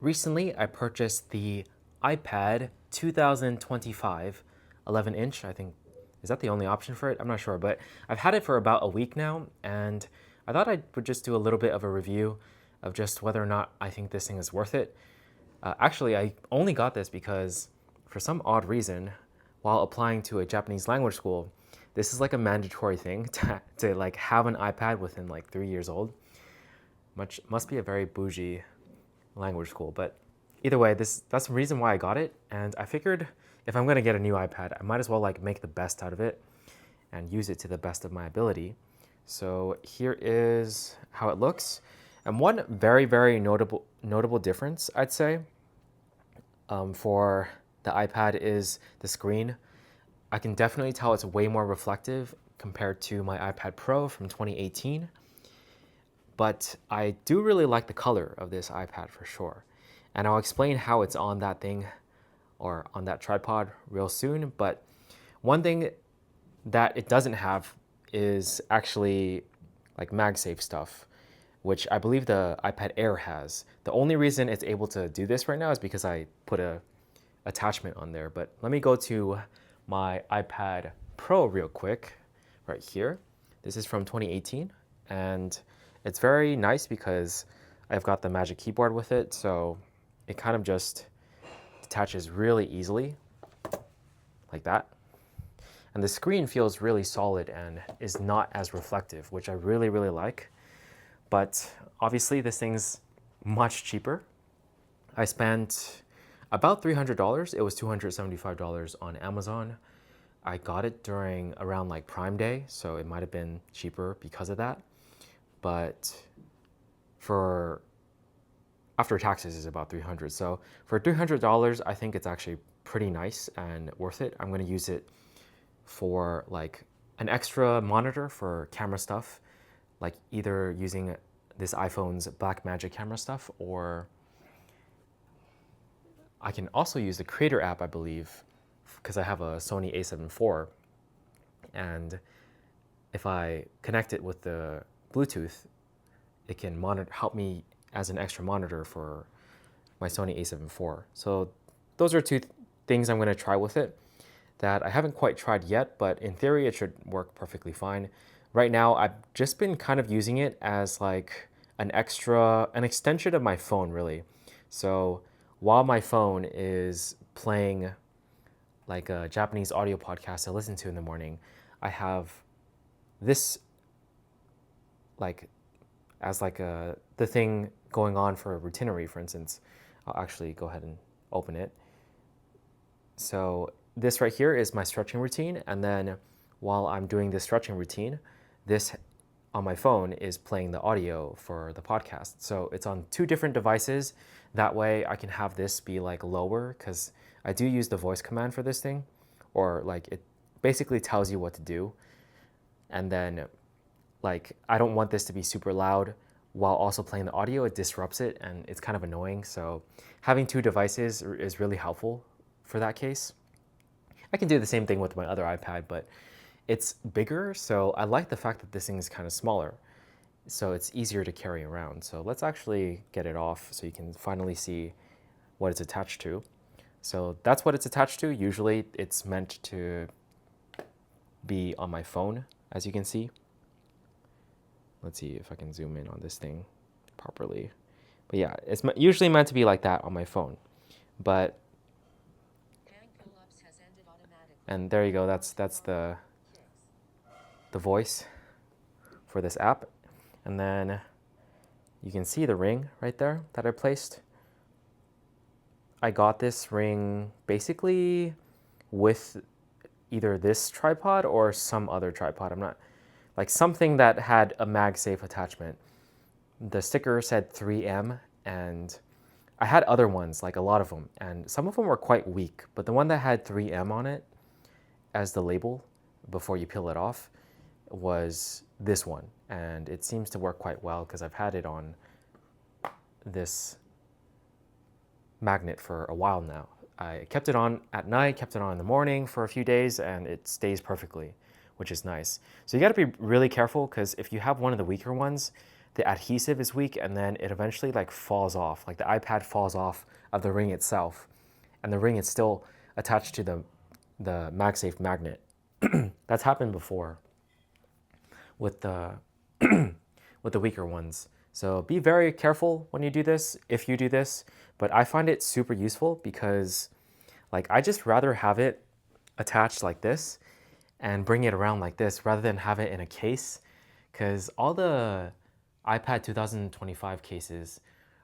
Recently, I purchased the iPad 2025 11-inch. I think, is that the only option for it? I'm not sure, but I've had it for about a week now, and I thought I would just do a little bit of a review of just whether or not I think this thing is worth it. Actually, I only got this because for some odd reason, while applying to a Japanese language school, this is like a mandatory thing to like have an iPad within like 3 years old. Must be a very bougie language school, but either way, that's the reason why I got it. And I figured if I'm gonna get a new iPad, I might as well like make the best out of it and use it to the best of my ability. So here is how it looks. And one very notable difference, I'd say, for the iPad is the screen. I can definitely tell it's way more reflective compared to my iPad Pro from 2018. But I do really like the color of this iPad for sure. And I'll explain how it's on that thing or on that tripod real soon. But one thing that it doesn't have is actually like MagSafe stuff, which I believe the iPad Air has. The only reason it's able to do this right now is because I put a attachment on there. But let me go to my iPad Pro real quick right here. This is from 2018, and it's very nice because I've got the Magic Keyboard with it, so it kind of just detaches really easily, like that. And the screen feels really solid and is not as reflective, which I really like. But obviously this thing's much cheaper. I spent about $300. It was $275 on Amazon. I got it during around like Prime Day, so it might have been cheaper because of that. But for after taxes is about $300. So for $300, I think it's actually pretty nice and worth it. I'm going to use it for like an extra monitor for camera stuff, like either using this iPhone's Blackmagic camera stuff, or I can also use the Creator app, I believe, because I have a Sony A7 IV. And if I connect it with the Bluetooth, it can help me as an extra monitor for my Sony A7 IV. So those are two things I'm going to try with it that I haven't quite tried yet, but in theory it should work perfectly fine. Right now I've just been kind of using it as like an extension of my phone really. So while my phone is playing like a Japanese audio podcast I listen to in the morning, I have this like as like the thing going on for a routinary, for instance. I'll actually go ahead and open it. So this right here is my stretching routine, and then while I'm doing this stretching routine, this on my phone is playing the audio for the podcast. So it's on two different devices. That way I can have this be like lower, because I do use the voice command for this thing, or like it basically tells you what to do. And then like I don't want this to be super loud while also playing the audio. It disrupts it and it's kind of annoying. So having two devices is really helpful for that case. I can do the same thing with my other iPad, but it's bigger, so I like the fact that this thing is kind of smaller, so it's easier to carry around. So let's actually get it off so you can finally see what it's attached to. So that's what it's attached to. Usually it's meant to be on my phone, as you can see. Let's see if I can zoom in on this thing properly. But yeah, it's usually meant to be like that on my phone. But and there you go. That's the voice for this app. And then you can see the ring right there that I placed. I got this ring basically with either this tripod or some other tripod. I'm not like something that had a MagSafe attachment. The sticker said 3M, and I had other ones, like a lot of them, and some of them were quite weak, but the one that had 3M on it as the label before you peel it off was this one, and it seems to work quite well because I've had it on this magnet for a while now. I kept it on at night, kept it on in the morning for a few days, and it stays perfectly, which is nice. So you got to be really careful, because if you have one of the weaker ones, the adhesive is weak, and then it eventually like falls off. Like the iPad falls off of the ring itself, and the ring is still attached to the MagSafe magnet. That's happened before with the with the weaker ones. So be very careful when you do this, if you do this. But I find it super useful because like I just rather have it attached like this and bring it around like this rather than have it in a case, because all the iPad 2025 cases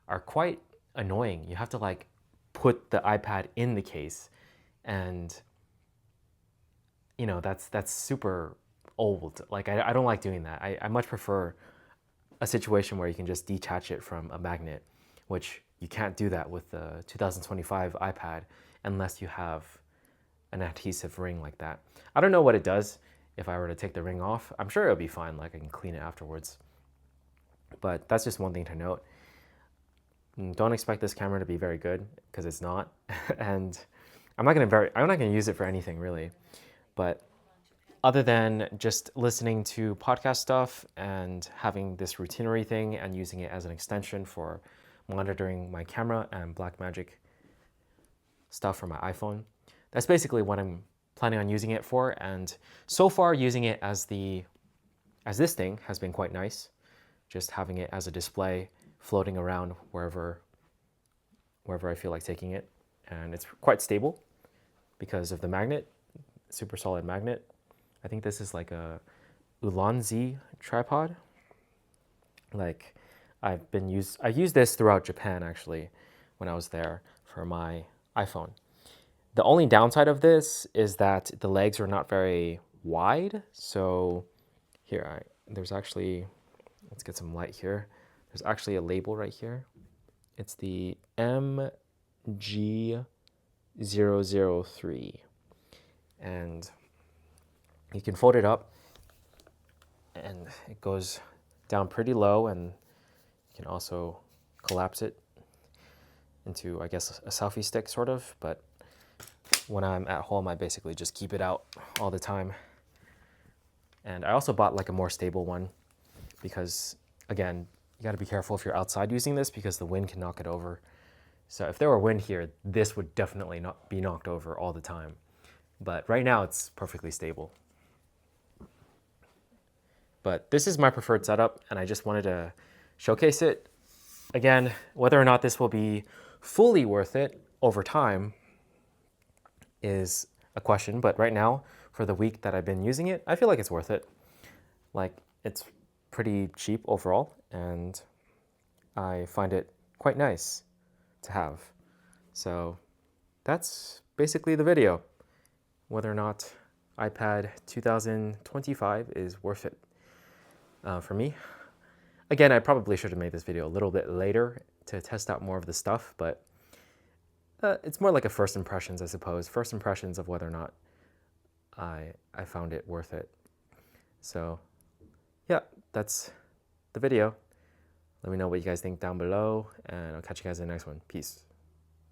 are quite annoying. You have to like put the iPad in the case, and you know that's super old. Like I don't like doing that. I much prefer a situation where you can just detach it from a magnet, which you can't do that with the 2025 iPad unless you have an adhesive ring like that. I don't know what it does if I were to take the ring off. I'm sure it'll be fine, like I can clean it afterwards. But that's just one thing to note. Don't expect this camera to be very good, because it's not. And I'm not gonna use it for anything really. But other than just listening to podcast stuff and having this routinary thing and using it as an extension for monitoring my camera and Blackmagic stuff for my iPhone, that's basically what I'm planning on using it for. And so far, using it as this thing has been quite nice. Just having it as a display floating around wherever I feel like taking it. And it's quite stable because of the magnet, super solid magnet. I think this is like a Ulanzi tripod. Like I used this throughout Japan actually when I was there for my iPhone. The only downside of this is that the legs are not very wide. So here, there's actually, let's get some light here. There's actually a label right here. It's the MG003. And you can fold it up and it goes down pretty low, and you can also collapse it into, I guess, a selfie stick sort of. But when I'm at home, I basically just keep it out all the time. And I also bought like a more stable one because, again, you got to be careful if you're outside using this because the wind can knock it over. So if there were wind here, this would definitely not be knocked over all the time. But right now it's perfectly stable. But this is my preferred setup, and I just wanted to showcase it. Again, whether or not this will be fully worth it over time is a question, but right now, for the week that I've been using it, I feel like it's worth it. Like, it's pretty cheap overall, and I find it quite nice to have. So that's basically the video. Whether or not iPad 2025 is worth it for me. Again, I probably should have made this video a little bit later to test out more of the stuff, but it's more like a first impressions, I suppose. First impressions of whether or not I found it worth it. So yeah, that's the video. Let me know what you guys think down below, and I'll catch you guys in the next one. Peace.